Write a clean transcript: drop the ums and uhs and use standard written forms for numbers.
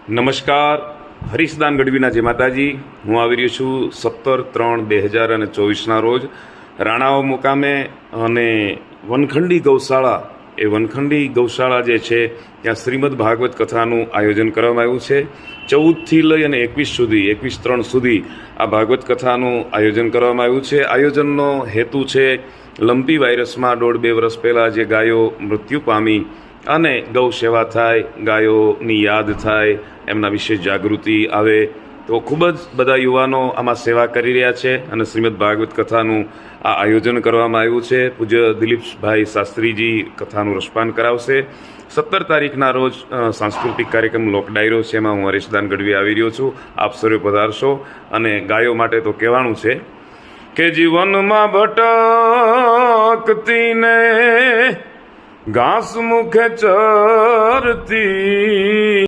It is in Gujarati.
નમસ્કાર, હરીશદાન ગઢવીના જય માતાજી. હું આવી રહ્યો છું 17/3/2024ના રોજ રાણાઓ મુકામે અને વનખંડી ગૌશાળા વનખંડી ગૌશાળા જે છે ત્યાં શ્રીમદ ભાગવત કથાનું આયોજન કરવામાં આવ્યું છે. 14થી લઈ અને 21/3 સુધી આ ભાગવત કથાનું આયોજન કરવામાં આવ્યું છે. આયોજનનો હેતુ છે લંપી વાયરસમાં 1.5-2 વર્ષ પહેલાં જે ગાયો મૃત્યુ પામી અને ગૌ સેવા થાય, ગાયોની યાદ થાય, એમના વિશે જાગૃતિ આવે. તો ખૂબ જ બધા યુવાનો આમાં સેવા કરી રહ્યા છે અને શ્રીમદ ભાગવત કથાનું આ આયોજન કરવામાં આવ્યું છે. પૂજ્ય દિલીપભાઈ શાસ્ત્રીજી કથાનું રસપાન કરાવશે. 17 તારીખના રોજ સાંસ્કૃતિક કાર્યક્રમ લોક ડાયરો છે, એમાં હું હરીશદાન ગઢવી આવી રહ્યો છું. આપ સર્વે પધારશો. અને ગાયો માટે તો કહેવાનું છે કે જીવનમાં ભટકતી ને ઘાસ મુખે ચરતી